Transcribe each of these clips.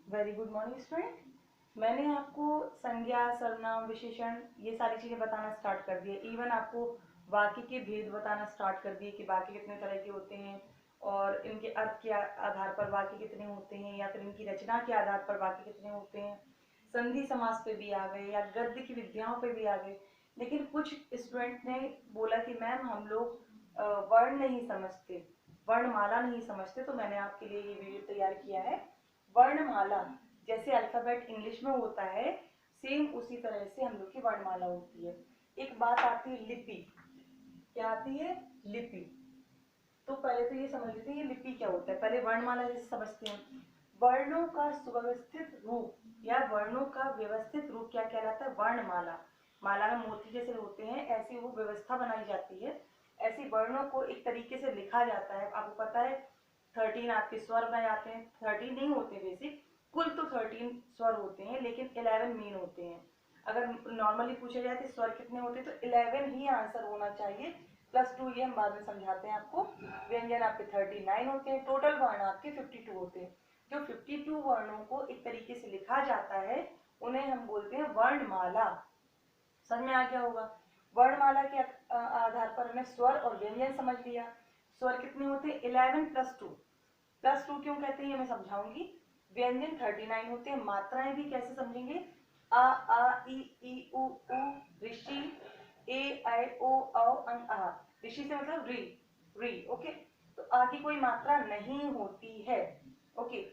Very good morning student. मैंने आपको संज्ञा, सर्वनाम, विशेषण ये सारी चीज़ें बताना स्टार्ट कर दिए। इवन आपको वाक्य के भेद बताना स्टार्ट कर दिए कि वाक्य कितने तरह के होते हैं और इनके अर्थ के आधार पर वाक्य कितने होते हैं या फिर इनकी रचना के आधार पर वाक्य कितने होते हैं। संधि समास पे भी आ गए या गद्य की विधियों पे भी आ गए। लेकिन कुछ स्टूडेंट ने बोला कि मैम हम लोग वर्ण नहीं समझते, वर्णमाला नहीं समझते, तो मैंने आपके लिए ये वीडियो तैयार किया है। वर्णमाला जैसे अल्फाबेट इंग्लिश में होता है, सेम उसी तरह से हम लोग की वर्णमाला होती है। एक बात आती है लिपि। क्या आती है? लिपि। तो पहले तो ये समझ लेते हैं ये लिपि क्या होता है। पहले वर्णमाला जैसे समझते हैं। वर्णों का सुव्यवस्थित रूप या वर्णों का व्यवस्थित रूप क्या कहलाता है? वर्णमाला। माला में मोती जैसे होते हैं, ऐसी वो व्यवस्था बनाई जाती है। ऐसी वर्णों को एक तरीके से लिखा जाता है। आपको पता है 13 आपके स्वर में आते हैं। 13 नहीं होते बेसिक, कुल तो 13 स्वर होते हैं, लेकिन 11 मेन होते हैं। अगर नॉर्मली पूछा जाए तो स्वर कितने होते हैं, तो 11 ही आंसर होना चाहिए। +2 ये हम बाद में समझाते हैं आपको। व्यंजन आपके 39 होते हैं, टोटल वर्ण आपके 52 होते हैं। जो 52 वर्णों को एक तरीके से लिखा जाता है उन्हें हम बोलते हैं वर्णमाला। समझ में आ गया होगा। वर्णमाला के आधार पर हमने स्वर और व्यंजन समझ लिया। स्वर कितने होते हैं? 11 + 2। +2 क्यों कहते हैं ये मैं समझाऊंगी। व्यंजन 39 होते हैं। मात्राएं भी कैसे समझेंगे? आ ई उ ऋषि, ए ऐ ओ औ अं अः। ऋषि से मतलब री, री। ओके, तो आ की कोई मात्रा नहीं होती है। ओके,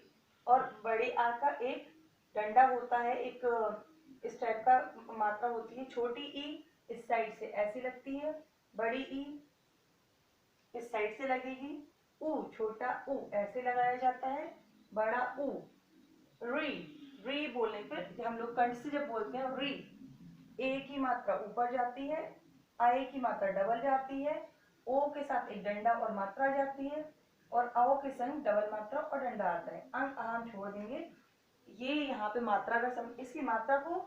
और बड़े आ का एक डंडा होता है, एक इस टाइप का मात्रा होती है। छोटी ई इस साइड से ऐसी लगती है, बड़ी ई इस साइड से लगेगी। ऊ, छोटा ऊ ऐसे लगाया जाता है, बड़ा ऊ। री, री बोलने पर हम लोग कंठ से जब बोलते हैं री, ए की मात्रा ऊपर जाती है, आए की मात्रा डबल जाती है, ओ के साथ एक डंडा और मात्रा जाती है, और आओ के संग डबल मात्रा और डंडा आता है। अंक आम छोड़ देंगे। ये यहाँ पे मात्रा का इसकी मात्रा को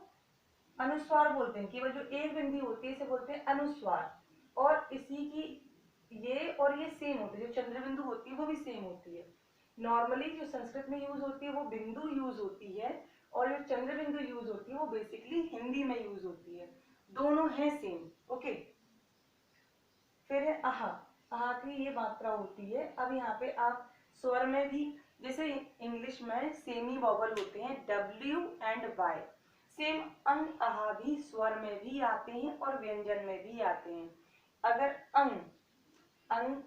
अनुस्वार बोलते हैं। केवल जो एक बिंदी होती है इसे बोलते हैं अनुस्वार। और इसी की ये और ये सेम होती है। जो चंद्र बिंदु होती है वो भी सेम होती है। नॉर्मली जो संस्कृत में यूज होती है वो बिंदु यूज होती है, और जो चंद्र बिंदु यूज होती है वो बेसिकली हिंदी में यूज होती है। दोनों है सेम। ओके, फिर है आहा। आहा की ये मात्रा होती है। अब यहाँ पे आप स्वर में भी, जैसे इंग्लिश में सेमी वॉवल होते हैं W एंड Y, सेम अंग आहा भी स्वर में भी आते हैं और व्यंजन में भी आते हैं। अगर अंग, अंग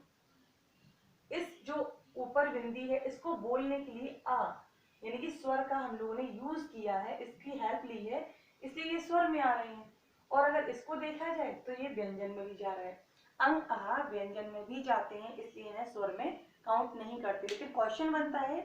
इस जो ऊपर बिंदी है इसको बोलने के लिए आ यानी कि स्वर का हम लोगों ने यूज किया है, इसकी हेल्प ली है, इसलिए ये स्वर में आ रहे हैं। और अगर इसको देखा जाए तो ये व्यंजन में भी जा रहा है। अंग आहा व्यंजन में भी जाते हैं, इसलिए इन्हें स्वर में काउंट नहीं करते। लेकिन क्वेश्चन बनता है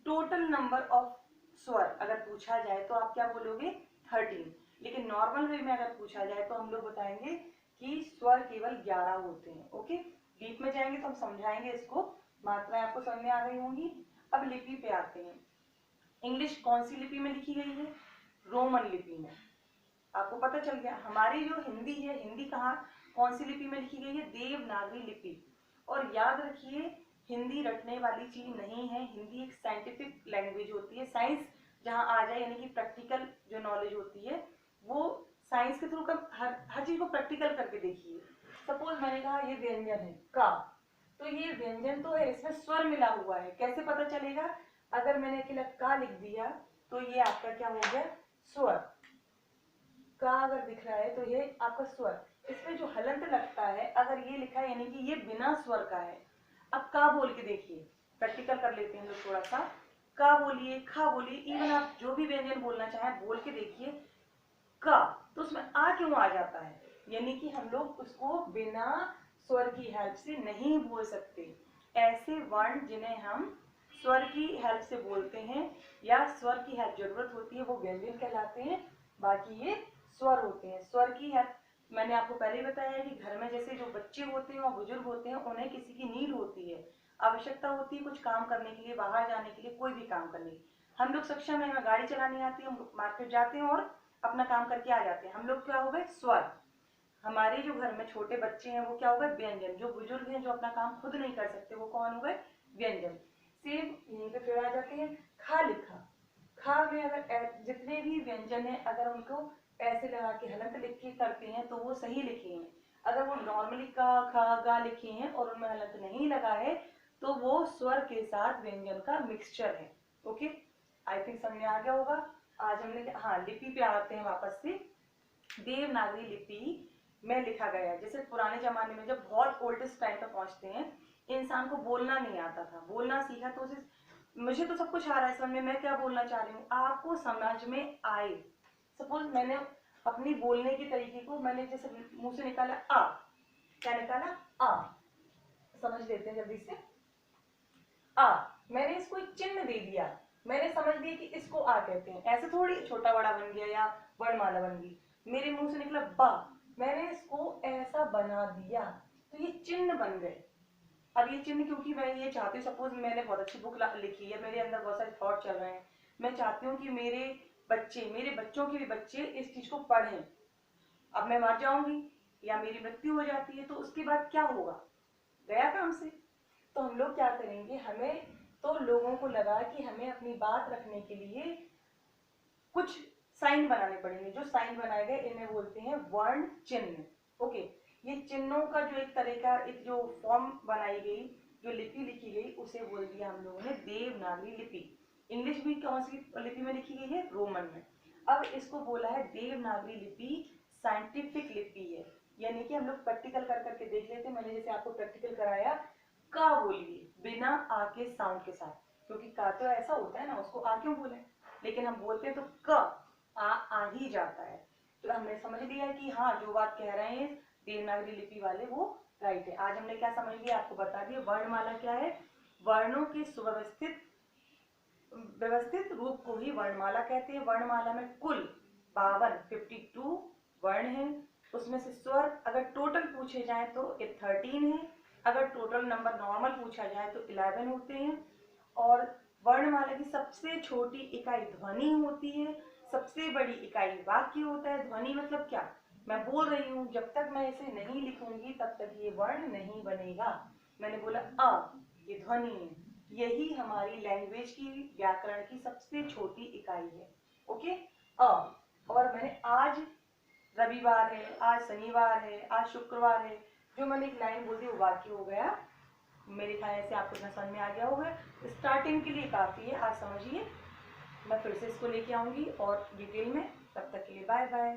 टोटल नंबर ऑफ स्वर अगर पूछा जाए तो आप क्या बोलोगे? 13। लेकिन नॉर्मल वे में अगर पूछा जाए तो हम लोग बताएंगे कि स्वर केवल 11 होते हैं। ओके, डीप में जाएंगे तो हम समझाएंगे इसको। मात्राएं आपको समझ में आ गई होंगी। अब लिपि पे आते हैं। इंग्लिश कौन सी लिपि में लिखी गई है? रोमन लिपि में। आपको पता चल गया। हमारी जो हिंदी है, हिंदी कहाँ कौन सी लिपि में लिखी गई है? देवनागरी लिपि। और याद रखिए हिंदी रटने वाली चीज नहीं है। हिंदी एक साइंटिफिक लैंग्वेज होती है। साइंस जहाँ आ जाए यानी कि प्रैक्टिकल जो नॉलेज होती है वो साइंस के थ्रू हर चीज को प्रैक्टिकल करके देखिए। सपोज मैंने कहा ये व्यंजन है का, तो ये व्यंजन तो है, इसमें स्वर मिला हुआ है। कैसे पता चलेगा? अगर मैंने अकेला का लिख दिया तो ये आपका क्या हो गया? स्वर। का अगर दिख रहा है तो ये आपका स्वर। इसमें जो हलंत लगता है अगर ये लिखा है यानी कि ये बिना स्वर का है। अब का बोल के देखिए, प्रैक्टिकल कर लेते हैं हम लोग थोड़ा सा। का बोलिए, खा बोलिए, इवन आप जो भी व्यंजन बोलना चाहें बोल के देखिए। का, तो उसमें आ क्यों आ जाता है? यानी कि हम लोग उसको बिना स्वर की हेल्प से नहीं बोल सकते। ऐसे वर्ण जिन्हें हम स्वर की हेल्प से बोलते हैं या स्वर की हेल्प जरूरत होती है वो व्यंजन कहलाते हैं। बाकी ये स्वर होते हैं। स्वर की हेल्प मैंने आपको पहले ही बताया है कि घर में जैसे जो बच्चे होते हैं और बुजुर्ग होते हैं उन्हें किसी की नीड होती है, आवश्यकता होती है कुछ काम करने के लिए, बाहर जाने के लिए, कोई भी काम करने के लिए। हम लोग सक्षम है, हमें गाड़ी चलानी आती है, हम मार्केट जाते हैं और अपना काम करके आ जाते हैं। हम लोग क्या हो गए? स्वर। हमारे जो घर में छोटे बच्चे हैं वो क्या हो गए? व्यंजन। जो बुजुर्ग हैं जो अपना काम खुद नहीं कर सकते वो कौन हो गए? व्यंजन। सेम यहीं पे फिर आ जाते हैं। खा लिखा, खा में अगर जितने भी व्यंजन है अगर उनको ऐसे लगा के हलंत लिख के करते हैं तो वो सही लिखे हैं। अगर वो नॉर्मली का खा गा लिखे हैं और उनमें हलंत नहीं लगा है तो वो स्वर के साथ व्यंजन का मिक्सचर है। ओके, आई थिंक समझ में आ गया होगा। आज हमने हाँ लिपि पे आते हैं वापस से। देवनागरी लिपि में लिखा गया है। जैसे पुराने जमाने में जब बहुत ओल्डेस्ट टाइम पर पहुंचते हैं, इंसान को बोलना नहीं आता था, बोलना सीखा तो उसे, मुझे तो सब कुछ आ रहा है समझ में, मैं क्या बोलना चाह रही हूँ आपको समझ में आए। सपोज मैंने अपनी बोलने के तरीके को मैंने जैसे मुंह से निकाला आ, क्या निकाला आ, समझ लेते हैं जल्दी से। आ, मैंने इसको एक चिन्ह दे दिया, मैंने समझ लिया कि इसको आ कहते हैं। ऐसे थोड़ी छोटा बड़ा बन गया या वर्णमाला बन गई। मेरे मुंह से निकला बा, मैंने इसको ऐसा बना दिया तो ये चिन्ह बन गए। अब ये चिन्ह क्योंकि मैं ये चाहती हूँ, सपोज मैंने बहुत अच्छी बुक लिखी है, मेरे अंदर बहुत सारे थॉट चल रहे हैं, मैं चाहती हूँ कि मेरे बच्चे, मेरे बच्चों के भी बच्चे इस चीज को पढ़ें। अब मैं मर जाऊंगी या मेरी मृत्यु हो जाती है तो उसके बाद क्या होगा, गया काम से। तो हम लोग क्या करेंगे, हमें तो लोगों को लगा कि हमें अपनी बात रखने के लिए कुछ साइन बनाने पड़ेंगे। जो साइन बनाए गए इन्हें बोलते हैं वर्ण चिन्ह। ओके, ये चिन्हों का जो एक तरीका, एक जो फॉर्म बनाई गई, जो लिपि लिखी गई, उसे बोल दिया हम लोगों ने देवनागरी लिपि। इंग्लिश भी कौन सी लिपि में लिखी गई है, रोमन में। अब इसको बोला है देवनागरी लिपि साइंटिफिक लिपि है, यानी कि हम लोग प्रैक्टिकल कर करके देख लेते हैं। मैंने जैसे आपको प्रैक्टिकल कराया, का बोलिए बिना आ के साउंड के साथ, क्योंकि का तो ऐसा होता है ना, उसको आ क्यों बोले, लेकिन हम बोलते हैं तो क आ ही जाता है। तो हमने समझ लिया है कि हाँ जो बात कह रहे हैं देवनागरी लिपि वाले वो राइट है। आज हमने क्या समझ लिया आपको बता दिया। वर्णमाला क्या है, वर्णों के सुव्यवस्थित व्यवस्थित रूप को ही वर्णमाला कहते हैं। वर्णमाला में कुल 52 वर्ण हैं, उसमें से स्वर अगर टोटल पूछे जाए तो 13 है, अगर टोटल नंबर नॉर्मल पूछा जाए तो 11 होते हैं। और वर्णमाला की सबसे छोटी इकाई ध्वनि होती है, सबसे बड़ी इकाई वाक्य होता है। ध्वनि मतलब क्या, मैं बोल रही हूँ, जब तक मैं इसे नहीं लिखूंगी तब तक ये वर्ण नहीं बनेगा। मैंने बोला अ, ये ध्वनि है, यही हमारी लैंग्वेज की, व्याकरण की सबसे छोटी इकाई है। ओके, अ। और मैंने आज रविवार है, आज शनिवार है, आज शुक्रवार है, जो मैंने एक लाइन बोल दी वो वाक्य हो गया। मेरे ख्याल से आपको इतना समझ में आ गया होगा। स्टार्टिंग के लिए काफ़ी है, आज समझिए। मैं फिर से इसको लेके आऊंगी और डिटेल में। तब तक के लिए बाय बाय।